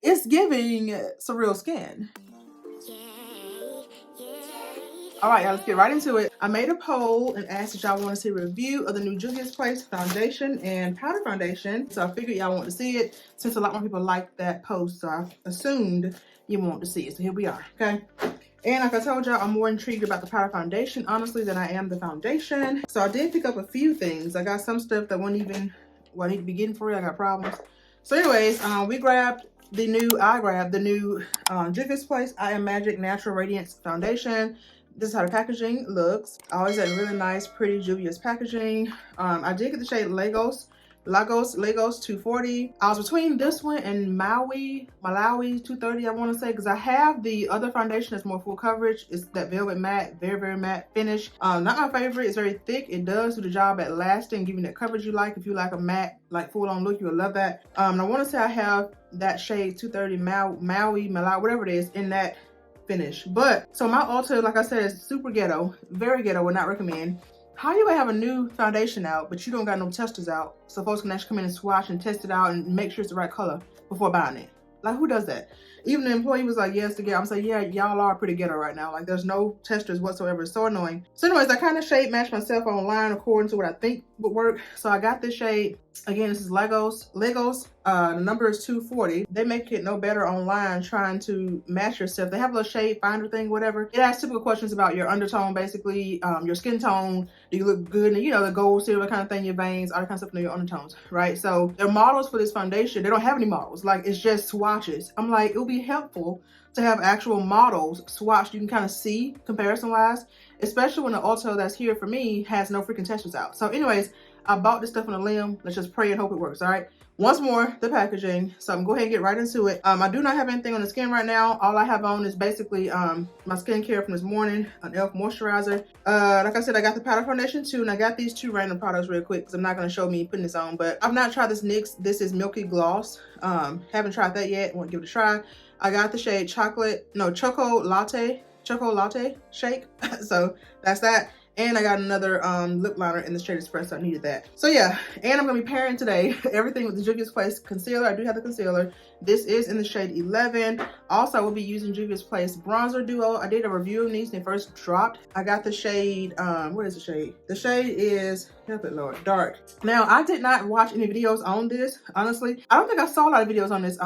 It's giving surreal skin. All right, y'all, let's get right into it. I made a poll and asked if y'all want to see a review of the new Juvia'S foundation and powder foundation. So I figured y'all want to see it since a lot more people liked that post. So I assumed you want to see it. So here we are, okay? And like I told y'all, I'm more intrigued about the powder foundation, honestly, than I am the foundation. So I did pick up a few things. I got some stuff that wasn't even what I need to be getting for real. I got problems. So anyways, I grabbed the new Juvia'S I Am Magic Natural Radiance Foundation. This is how the packaging looks. I always had really nice, pretty Juvia'S packaging. I did get the shade Lagos 240. I was between this one and Malawi 230, I want to say, because I have the other foundation that's more full coverage. It's that velvet matte, very matte finish. Not my favorite. It's very thick. It does do the job at lasting, giving that coverage you like. If you like a matte, like full on look, you will love that. And I want to say I have that shade 230 Malawi, whatever it is, in that finish. But so my Ulta, like I said, is super ghetto, very ghetto, would not recommend. How you gonna have a new foundation out but you don't got no testers out so folks can actually come in and swatch and test it out and make sure it's the right color before buying it? Like, who does that? Even the employee was like, yes, to get. I'm saying, yeah, y'all are pretty ghetto right now. Like, there's no testers whatsoever. It's so annoying. So anyways, I kind of shade matched myself online according to what I think would work. So I got this shade. Again, this is Lagos. The number is 240. They make it no better online trying to match yourself. They have a little shade finder thing, whatever. It asks typical questions about your undertone, basically, your skin tone. Do you look good? And, you know, the gold, silver kind of thing, your veins, all that kind of stuff, and your undertones, right? So their models for this foundation, they don't have any models. Like, it's just swatches. I'm like, it would be helpful to have actual models swatched. You can kind of see comparison-wise, especially when the Ulta that's here for me has no freaking testers out. So anyways, I bought this stuff on a limb. Let's just pray and hope it works, all right? Once more, the packaging. So I'm gonna go ahead and get right into it. I do not have anything on the skin right now. All I have on is basically my skincare from this morning, an e.l.f. moisturizer. Like I said, I got the powder foundation too, and I got these two random products real quick because I'm not gonna show me putting this on, but I've not tried this NYX. This is Milky Gloss. Haven't tried that yet. Want to give it a try. I got the shade Choco Latte shake. So that's that. And I got another lip liner in the shade Espresso. I needed that. So yeah, and I'm gonna be pairing today everything with the Juvia'S concealer. I do have the concealer. This is in the shade 11. Also, I will be using Juvia'S bronzer duo. I did a review of these when they first dropped. I got the shade, what is the shade? The shade is, help it Lord, dark. Now, I did not watch any videos on this, honestly. I don't think I saw a lot of videos on this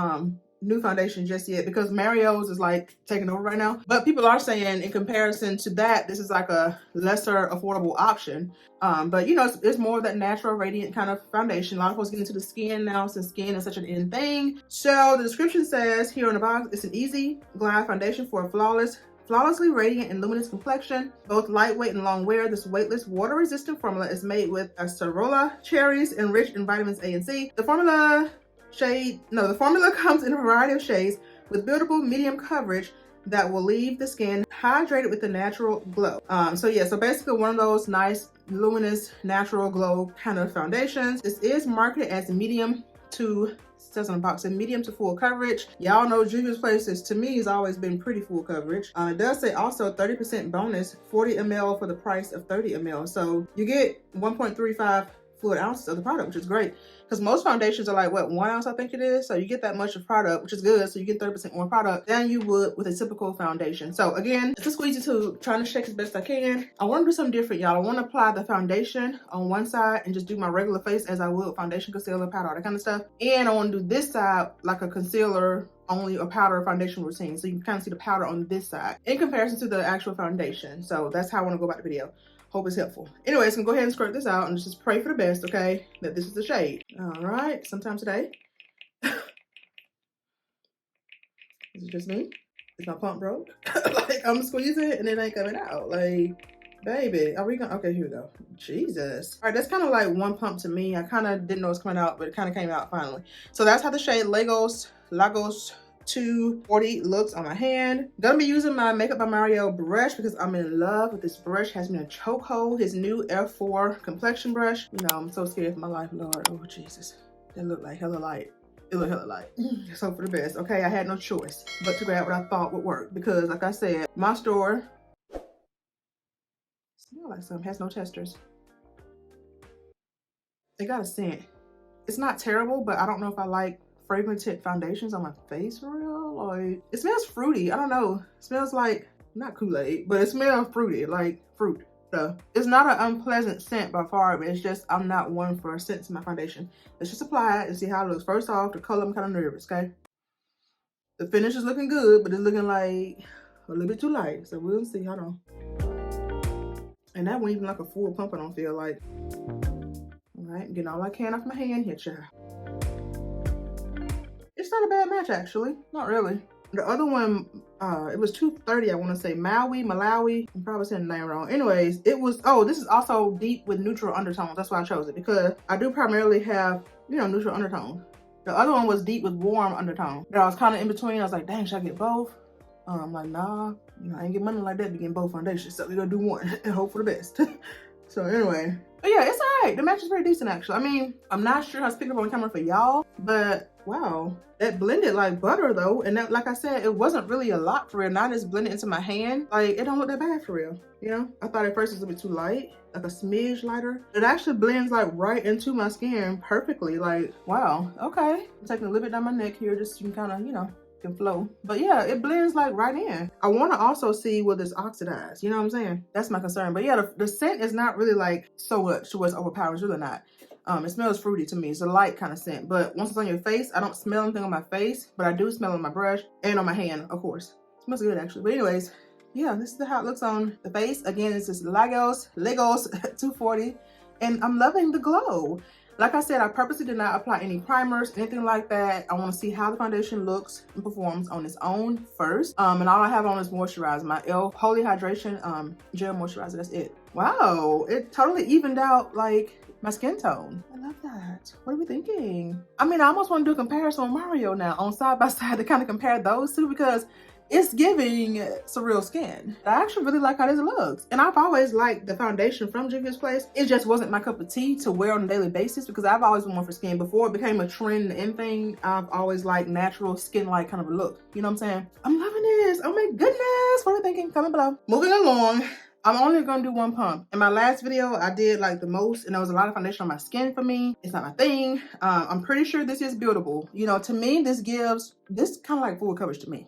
new foundation just yet because Mario's is like taking over right now, but people are saying in comparison to that, this is like a lesser affordable option. But you know, it's more of that natural radiant kind of foundation. A lot of folks get into the skin now since skin is such an in thing. So the description says here on the box, it's an easy glide foundation for a flawlessly radiant and luminous complexion, both lightweight and long wear. This weightless, water-resistant formula is made with acerola cherries enriched in vitamins A and C. The formula comes in a variety of shades with buildable medium coverage that will leave the skin hydrated with a natural glow. So yeah, so basically one of those nice, luminous, natural glow kind of foundations. This is marketed as medium to, says on the box, medium to full coverage. Y'all know Juvia'S to me has always been pretty full coverage. It does say also 30% bonus, 40 ml for the price of 30 ml. So you get 1.35 fluid ounces of the product, which is great. Because most foundations are like, what, 1 ounce, I think it is? So you get that much of product, which is good. So you get 30% more product than you would with a typical foundation. So again, it's a squeezy tube, trying to shake as best I can. I want to do something different, y'all. I want to apply the foundation on one side and just do my regular face as I would foundation, concealer, powder, all that kind of stuff. And I want to do this side like a concealer only, a powder foundation routine. So you can kind of see the powder on this side in comparison to the actual foundation. So that's how I want to go about the video. Hope it's helpful. Anyways, I'm gonna go ahead and squirt this out and just pray for the best, okay? That this is the shade. All right, sometime today. Is it just me? Is my pump broke? Like, I'm squeezing and it ain't coming out. Like, baby, are we gonna, okay, here we go. Jesus. All right, that's kind of like one pump to me. I kind of didn't know it was coming out, but it kind of came out finally. So that's how the shade Lagos 240 looks on my hand. Gonna be using my Makeup by Mario brush because I'm in love with this brush. Has me in a chokehold. His new F4 complexion brush. You know, I'm so scared for my life, Lord. Oh, Jesus. That looked like hella light. It looked hella light. So for the best, okay? I had no choice but to grab what I thought would work because, like I said, my store smells like something. Has no testers. It got a scent. It's not terrible, but I don't know if I like fragranted foundations on my face for real. Like, it smells fruity. I don't know. It smells like, not Kool-Aid, but it smells fruity, like fruit stuff. It's not an unpleasant scent by far, but it's just, I'm not one for scents in my foundation. Let's just apply it and see how it looks. First off, the color, I'm kind of nervous, okay? The finish is looking good, but it's looking like a little bit too light. So we'll see, hold on. And that wasn't even like a full pump, I don't feel like. All right, getting all I can off my hand here, child. It's not a bad match, actually. Not really. The other one, it was $2.30, I want to say. Malawi. I'm probably saying the name wrong. Anyways, it was, oh, this is also deep with neutral undertones. That's why I chose it, because I do primarily have, you know, neutral undertones. The other one was deep with warm undertone. That I was kind of in between. I was like, dang, should I get both? I'm like, nah, you know, I ain't get money like that to get both foundations. So we're gonna do one and hope for the best. So anyway, but yeah, it's all right. The match is pretty decent, actually. I mean, I'm not sure how it's picked up on camera for y'all, but wow, that blended like butter though. And that, like I said, it wasn't really a lot for real. Now it's blended into my hand. Like, it don't look that bad for real. You know, I thought at first it was a bit too light, like a smidge lighter. It actually blends like right into my skin perfectly. Like, wow, okay. I'm taking a little bit down my neck here just so you can kind of, you know, can flow. But yeah, it blends like right in. I want to also see whether it's oxidized. You know what I'm saying? That's my concern. But yeah, the scent is not really like so much to where it's overpowering. It's really not. It smells fruity to me. It's a light kind of scent. But once it's on your face, I don't smell anything on my face, but I do smell it on my brush and on my hand, of course. It smells good actually. But anyways, yeah, this is how it looks on the face. Again, this is Legos 240, and I'm loving the glow. Like I said, I purposely did not apply any primers, anything like that. I want to see how the foundation looks and performs on its own first. And all I have on is moisturizer, my e.l.f. Holy Hydration Gel Moisturizer. That's it. Wow, it totally evened out like my skin tone. I love that. What are we thinking? I mean, I almost want to do a comparison with Mario now on side by side to kind of compare those two, because it's giving surreal skin. I actually really like how this looks. And I've always liked the foundation from Juvia'S. It just wasn't my cup of tea to wear on a daily basis, because I've always been one for skin. Before it became a trend and thing, I've always liked natural skin-like kind of a look. You know what I'm saying? I'm loving this. Oh my goodness. What are you thinking? Comment below. Moving along. I'm only gonna do one pump. In my last video, I did like the most, and there was a lot of foundation on my skin for me. It's not my thing. I'm pretty sure this is buildable. You know, to me, this kind of like full coverage to me.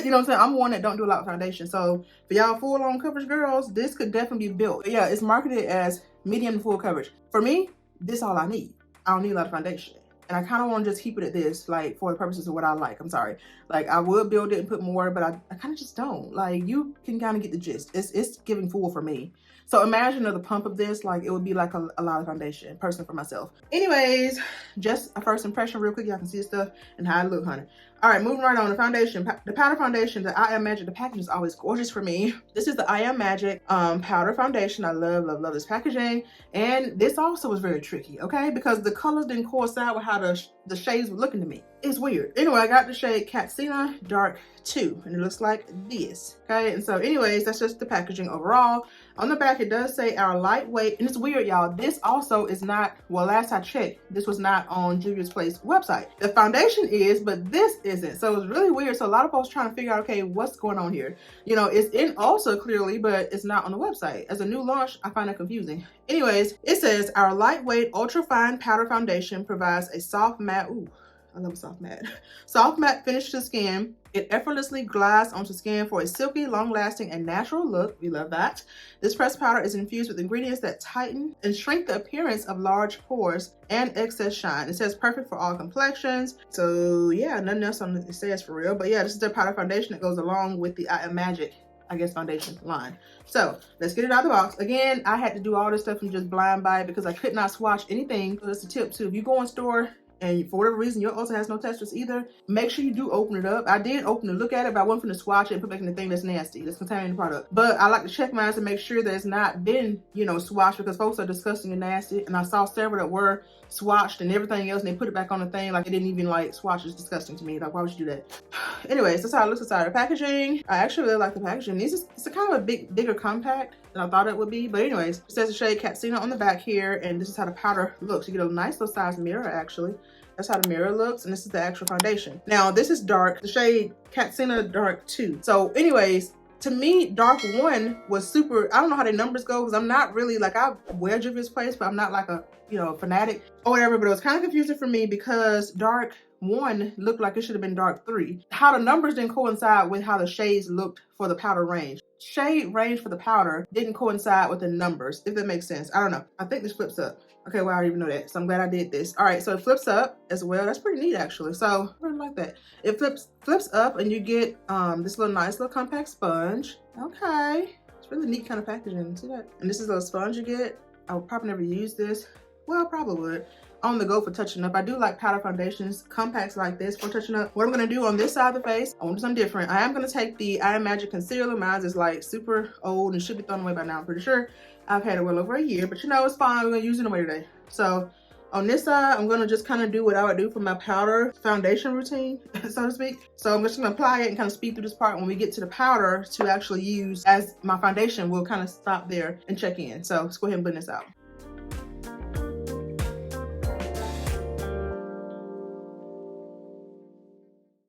You know what I'm saying? I'm one that don't do a lot of foundation. So for y'all full-on coverage girls, this could definitely be built. But yeah, it's marketed as medium to full coverage. For me, this all I need. I don't need a lot of foundation. And I kind of want to just keep it at this, like, for the purposes of what I like. I'm sorry. Like, I would build it and put more, but I kind of just don't. Like, you can kind of get the gist. It's giving full for me. So imagine another pump of this, like, it would be like a lot of foundation, personally for myself. Anyways, just a first impression real quick. Y'all can see the stuff and how I look, honey. All right, moving right on. The foundation, the powder foundation, the I Am Magic. The packaging is always gorgeous for me. This is the I Am Magic powder foundation. I love, love, love this packaging. And this also was very tricky, okay? Because the colors didn't coincide with how the shades were looking to me. It's weird. Anyway, I got the shade Katsina Dark 2, and it looks like this, okay? And so anyways, that's just the packaging overall. On the back, it does say our lightweight, and it's weird, y'all. This also is not, well, last I checked, this was not on Juvia'S website. The foundation is, but this isn't. So it's really weird. So a lot of folks trying to figure out, okay, what's going on here? You know, it's in also clearly, but it's not on the website. As a new launch, I find it confusing. Anyways, it says our lightweight ultra fine powder foundation provides a soft matte, ooh, I love a soft matte. Soft matte finish to skin. It effortlessly glides onto skin for a silky, long-lasting, and natural look. We love that. This pressed powder is infused with ingredients that tighten and shrink the appearance of large pores and excess shine. It says perfect for all complexions. So yeah, nothing else on it says for real. But yeah, this is the powder foundation that goes along with the I Am Magic, I guess, foundation line. So let's get it out of the box. Again, I had to do all this stuff and just blind buy it because I could not swatch anything. So that's a tip too. If you go in store and for whatever reason your Ulta has no textures either, make sure you do open it up. I did open and look at it, but I wasn't going to swatch it and put back in the thing that's nasty, that's containing the product. But I like to check mine to make sure that it's not been, you know, swatched, because folks are disgusting and nasty. And I saw several that were swatched and everything else, and they put it back on the thing like it didn't even like swatch. It's disgusting to me. Like, why would you do that? Anyways, that's how it looks inside the packaging. I actually really like the packaging. It's a kind of a bigger compact than I thought it would be. But anyways, it says the shade Katsina on the back here, and this is how the powder looks. You get a nice little size mirror actually. That's how the mirror looks, and this is the actual foundation. Now, this is dark, the shade Katsina Dark 2. So anyways, to me, Dark 1 was super, I don't know how the numbers go, because I'm not really, like, I wear Juvia'S, but I'm not like a, you know, fanatic or whatever, but it was kind of confusing for me because Dark 1 looked like it should have been dark 3. How the numbers didn't coincide with how the shades looked for the powder range. Shade range for the powder didn't coincide with the numbers, if that makes sense. I don't know. I think this flips up. Okay, well, I didn't even know that, so I'm glad I did this. All right, so it flips up as well. That's pretty neat, actually. So I really like that. It flips up, and you get this nice little compact sponge. Okay, it's really neat kind of packaging. See that? And this is a little sponge you get. I would probably never use this. Well, I probably would. On the go for touching up. I do like powder foundations, compacts like this for touching up. What I'm gonna do on this side of the face, I want to do something different. I am gonna take the I Am Magic concealer. Mine is like super old and should be thrown away by now, I'm pretty sure. I've had it well over a year, but you know, it's fine. We're gonna use it anyway today. So on this side, I'm gonna just kind of do what I would do for my powder foundation routine, so to speak. So I'm just gonna apply it and kind of speed through this part. When we get to the powder to actually use as my foundation, we'll kind of stop there and check in. So let's go ahead and blend this out.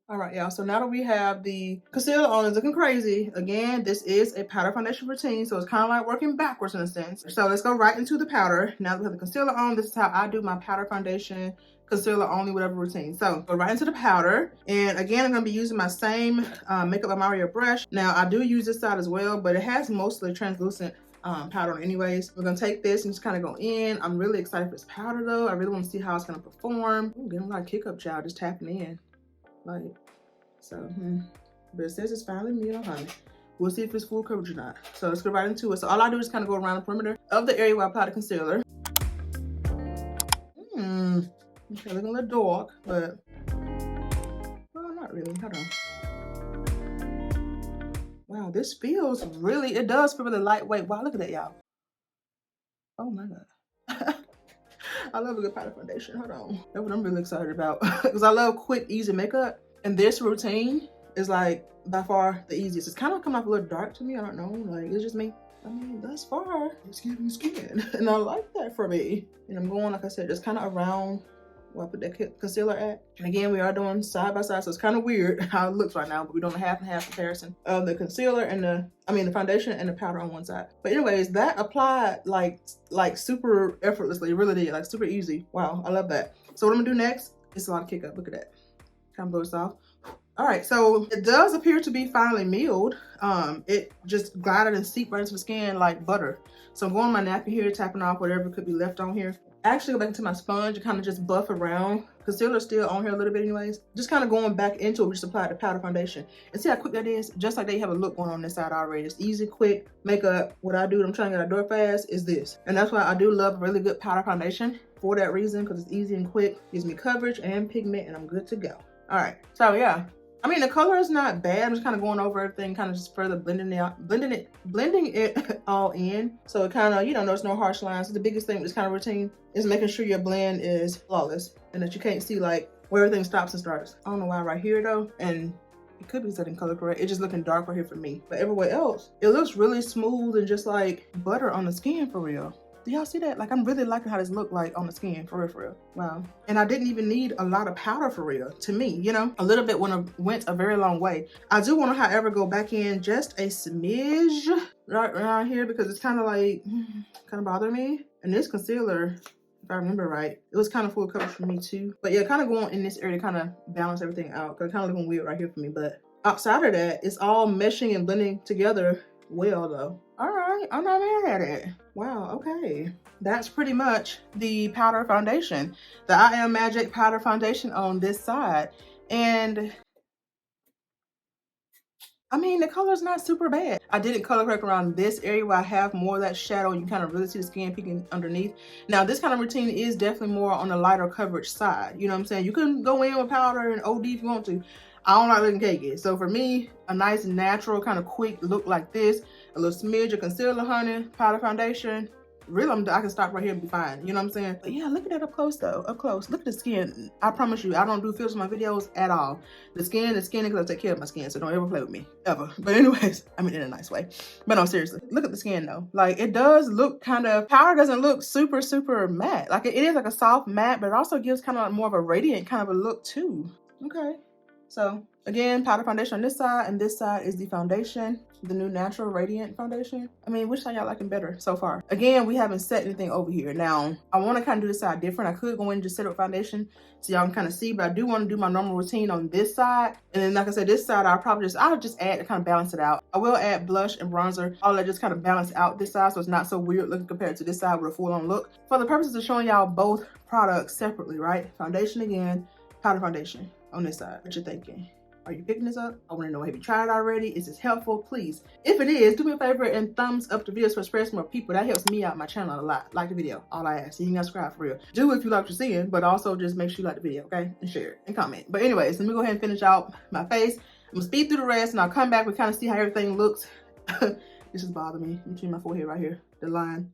All right, y'all, so now that we have the concealer on, it's looking crazy. Again, this is a powder foundation routine, so it's kind of like working backwards in a sense. So let's go right into the powder. Now that we have the concealer on, this is how I do my powder foundation, concealer only, whatever routine. So go right into the powder. And again, I'm gonna be using my same Makeup by Mario brush. Now, I do use this side as well, but it has mostly translucent powder on anyways. We're gonna take this and just kind of go in. I'm really excited for this powder though. I really want to see how it's gonna perform. Ooh, getting like kick up, child, just tapping in. Like, so, but it says it's finally meal, honey. We'll see if it's full coverage or not. So let's go right into it. So all I do is kind of go around the perimeter of the area where I apply the concealer. Okay, looking a little dark, but well, not really. Hold on. Wow, this feels really, it does feel really lightweight. Wow, look at that, y'all. Oh my God. I love a good powder foundation. Hold on. That's what I'm really excited about. Because I love quick, easy makeup. And this routine is like by far the easiest. It's kind of come off a little dark to me. I don't know. Like, it's just me. I mean, thus far, it's giving skin. And I like that for me. And I'm going, like I said, just kind of around where I put that concealer at. And again, we are doing side by side. So it's kind of weird how it looks right now. But we're doing a half and half comparison of the concealer and the foundation and the powder on one side. But anyways, that applied like super effortlessly. It really did. Like super easy. Wow, I love that. So what I'm gonna do next is a lot of kick up. Look at that. Kind of blow this off. All right, so it does appear to be finally milled. It just glided and seeped right into the skin like butter. So I'm going on my napkin here, tapping off whatever could be left on here. Actually, go back into my sponge and kind of just buff around. Concealer's still on here a little bit anyways. Just kind of going back into it. We just applied the powder foundation. And see how quick that is? Just like they have a look going on this side already. It's easy, quick makeup. What I do when I'm trying to get out the door fast is this. And that's why I do love really good powder foundation for that reason, because it's easy and quick. Gives me coverage and pigment, and I'm good to go. All right, so yeah. I mean, the color is not bad. I'm just kind of going over everything, kind of just further blending it all in. So it kind of, you know, there's no harsh lines. So the biggest thing with this kind of routine is making sure your blend is flawless and that you can't see like where everything stops and starts. I don't know why right here though, and it could be setting color correct. It's just looking dark right here for me. But everywhere else, it looks really smooth and just like butter on the skin for real. Do y'all see that? Like, I'm really liking how this look like on the skin, for real. Wow. And I didn't even need a lot of powder for real, to me, you know? A little bit went a very long way. I do want to, however, go back in just a smidge right around here because it's kind of like, kind of bothering me. And this concealer, if I remember right, it was kind of full coverage for me too. But yeah, kind of going in this area to kind of balance everything out because it's kind of looking weird right here for me. But outside of that, it's all meshing and blending together well though. All right, I'm not mad at it. Wow, okay. That's pretty much the powder foundation. The I Am Magic powder foundation on this side. And I mean, the color's not super bad. I didn't color correct around this area where I have more of that shadow. You kind of really see the skin peeking underneath. Now, this kind of routine is definitely more on the lighter coverage side. You know what I'm saying? You can go in with powder and OD if you want to. I don't like looking cakey. So for me, a nice natural kind of quick look like this, a little smidge of concealer, honey, powder foundation. Really, I can stop right here and be fine. You know what I'm saying? But yeah, look at that up close though. Up close. Look at the skin. I promise you, I don't do filters in my videos at all. The skin is because I take care of my skin. So don't ever play with me. Ever. But anyways, I mean in a nice way. But no, seriously. Look at the skin though. Like it does look kind of, powder doesn't look super matte. Like it is like a soft matte, but it also gives kind of like more of a radiant kind of a look too. Okay. So Again, powder foundation on this side, and this side is the foundation, the new natural radiant foundation. I mean, which side y'all liking better so far? Again, we haven't set anything over here. Now, I want to kind of do this side different. I could go in and just set up foundation so y'all can kind of see, but I do want to do my normal routine on this side. And then, like I said, this side, I'll just add to kind of balance it out. I will add blush and bronzer, all that just kind of balance out this side so it's not so weird looking compared to this side with a full-on look. For the purposes of showing y'all both products separately, right? Foundation again, powder foundation on this side. What you thinking? Are you picking this up? I want to know, have you tried it already? Is this helpful? Please, if it is, do me a favor and thumbs up the video to spread more people. That helps me out my channel a lot. Like the video, all I ask. You can subscribe for real. Do if you like what you're seeing, but also just make sure you like the video, okay? And share it and comment. But anyways, let me go ahead and finish out my face. I'm gonna speed through the rest and I'll come back and kind of see how everything looks. This is bothering me. Between my forehead right here, the line.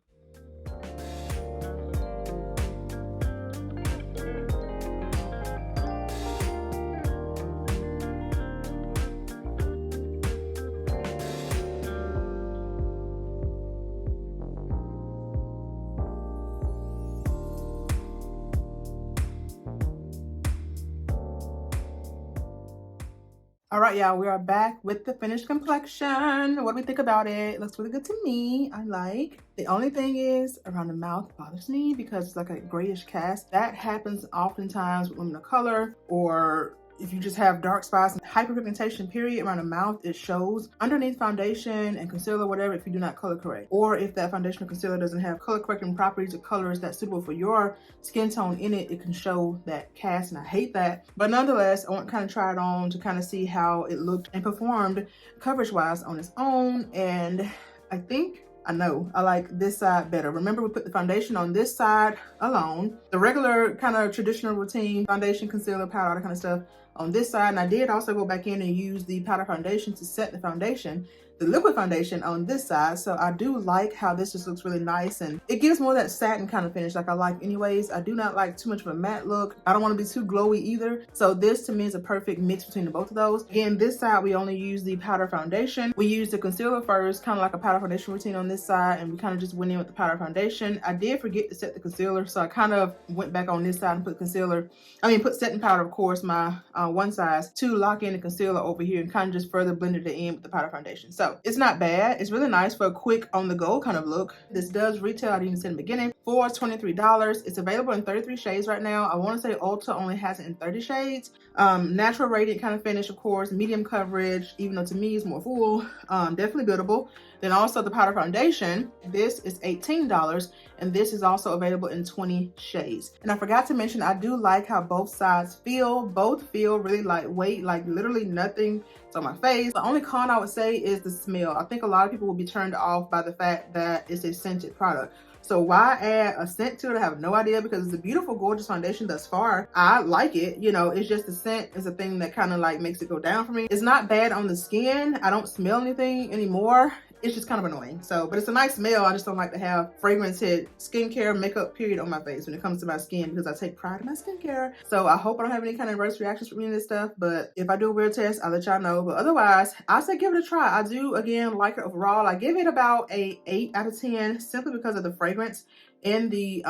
All right, y'all, we are back with the finished complexion. What do we think about it? It looks really good to me. I like. The only thing is around the mouth bothers me because it's like a grayish cast. That happens oftentimes with women of color, or if you just have dark spots and hyperpigmentation period around the mouth, it shows underneath foundation and concealer, whatever, if you do not color correct. Or if that foundation or concealer doesn't have color correcting properties or colors that's suitable for your skin tone in it, it can show that cast, and I hate that. But nonetheless, I want to kind of try it on to kind of see how it looked and performed coverage wise on its own. And I know I like this side better. Remember, we put the foundation on this side alone, the regular kind of traditional routine foundation, concealer, powder, all that kind of stuff on this side. And I did also go back in and use the powder foundation to set the foundation, the liquid foundation on this side. So I do like how this just looks really nice, and it gives more of that satin kind of finish like I like anyways. I do not like too much of a matte look. I don't want to be too glowy either. So this to me is a perfect mix between the both of those. Again, this side we only use the powder foundation. We used the concealer first, kind of like a powder foundation routine on this side, and we kind of just went in with the powder foundation. I did forget to set the concealer, so I kind of went back on this side and put put setting powder, of course, my one size, to lock in the concealer over here and kind of just further blended it in with the powder foundation. So it's not bad. It's really nice for a quick on the go kind of look. This does retail, I didn't say in the beginning, for $23. It's available in 33 shades right now. I want to say Ulta only has it in 30 shades. Natural radiant kind of finish, of course, medium coverage, even though to me it's more full, definitely buildable. Then also the powder foundation, this is $18, and this is also available in 20 shades. And I forgot to mention, I do like how both sides feel. Both feel really lightweight, like literally nothing is on my face. The only con I would say is the smell. I think a lot of people will be turned off by the fact that it's a scented product. So why add a scent to it? I have no idea, because it's a beautiful, gorgeous foundation thus far. I like it. You know, it's just the scent is a thing that kind of like makes it go down for me. It's not bad on the skin. I don't smell anything anymore. It's just kind of annoying. So, but it's a nice smell. I just don't like to have fragrance hit skincare, makeup period on my face when it comes to my skin, because I take pride in my skincare. So I hope I don't have any kind of adverse reactions from any of this stuff. But if I do a wear test, I'll let y'all know. But otherwise, I say give it a try. I do, again, like it overall. I give it about a 8 out of 10 simply because of the fragrance in the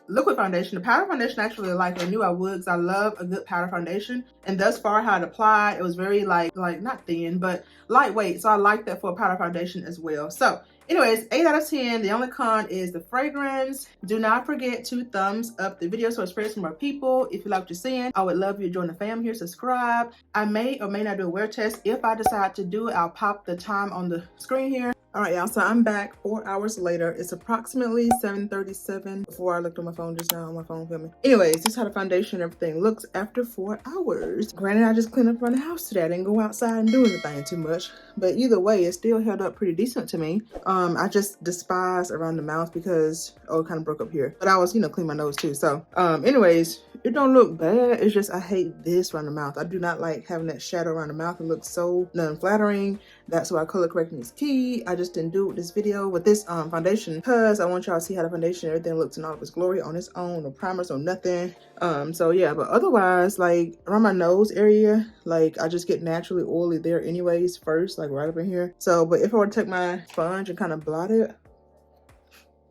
liquid foundation. The powder foundation, actually, like I knew I would, because I love a good powder foundation. And thus far, how it applied, it was very like not thin, but lightweight. So I like that for a powder foundation as well. So anyways, 8 out of 10. The only con is the fragrance. Do not forget to thumbs up the video so it spreads to more people. If you like what you're seeing, I would love you to join the fam here, subscribe. I may or may not do a wear test. If I decide to do it, I'll pop the time on the screen here. All right, y'all, so I'm back 4 hours later. It's approximately 7:37 before I looked on my phone just now on my phone filming. Anyways, this is how the foundation and everything looks after 4 hours. Granted, I just cleaned up around the house today. I didn't go outside and do anything too much, but either way, it still held up pretty decent to me. I just despise around the mouth because, oh, it kind of broke up here. But I was, clean my nose too. So, anyways, it don't look bad. It's just I hate this around the mouth. I do not like having that shadow around the mouth. It looks so unflattering. That's why color correcting is key. I just didn't do it with this video with this foundation because I want y'all to see how the foundation and everything looks in all of its glory on its own. No primers, no nothing. So yeah, but otherwise, like around my nose area, like I just get naturally oily there anyways first, like right up in here. So, but if I were to take my sponge and kind of blot it,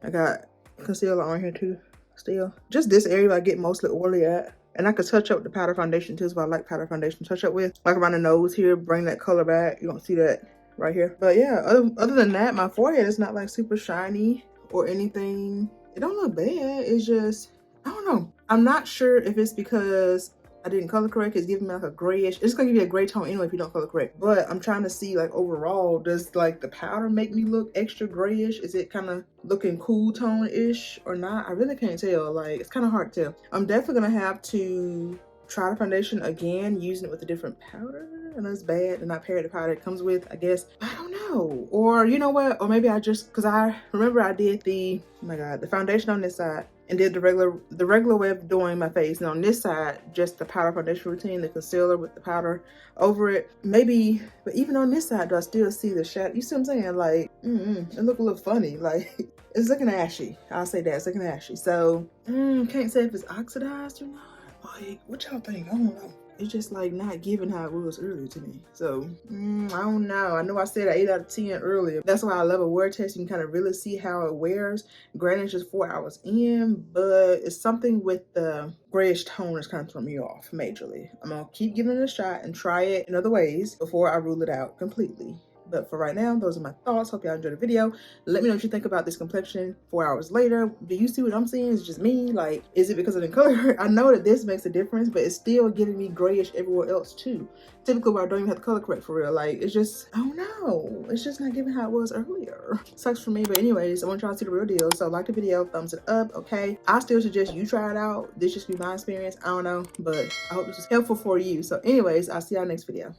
I got concealer on here too. Still, just this area I get mostly oily at. And I could touch up the powder foundation too, so I like powder foundation to touch up with. Like around the nose here, bring that color back. You don't see that right here. But yeah, other than that, my forehead is not like super shiny or anything. It don't look bad. It's just, I don't know. I'm not sure if it's because I didn't color correct. It's giving me like a grayish. It's gonna give you a gray tone anyway if you don't color correct. But I'm trying to see like overall, does like the powder make me look extra grayish? Is it kind of looking cool tone-ish or not? I really can't tell. Like, it's kind of hard to tell. I'm definitely gonna have to try the foundation again using it with a different powder. And that's bad and not pair the powder it comes with, I guess. I don't know. Or you know what? Or maybe I just, because I remember I did the, oh my god, the foundation on this side and did the regular way of doing my face. And on this side, just the powder foundation routine, the concealer with the powder over it. Maybe, but even on this side, do I still see the shadow? You see what I'm saying? Like, it look a little funny. Like, it's looking ashy. I'll say that, it's looking ashy. So, can't say if it's oxidized or not. Like, what y'all think? I don't know. It's just like not giving how it was earlier to me. So, I don't know. I know I said an 8 out of 10 earlier. That's why I love a wear test. You can kind of really see how it wears. Granted, it's just 4 hours in, but it's something with the grayish tone that's kind of throwing me off majorly. I'm going to keep giving it a shot and try it in other ways before I rule it out completely. But for right now, those are my thoughts. Hope y'all enjoyed the video. Let me know what you think about this complexion 4 hours later. Do you see what I'm seeing? Is it just me? Like, is it because of the color? I know that this makes a difference, but it's still giving me grayish everywhere else too. Typically where I don't even have to color correct for real. Like, it's just, I don't know. It's just not giving how it was earlier. Sucks for me, but anyways, I want y'all to see the real deal. So like the video, thumbs it up, okay? I still suggest you try it out. This just be my experience. I don't know, but I hope this is helpful for you. So anyways, I'll see y'all next video.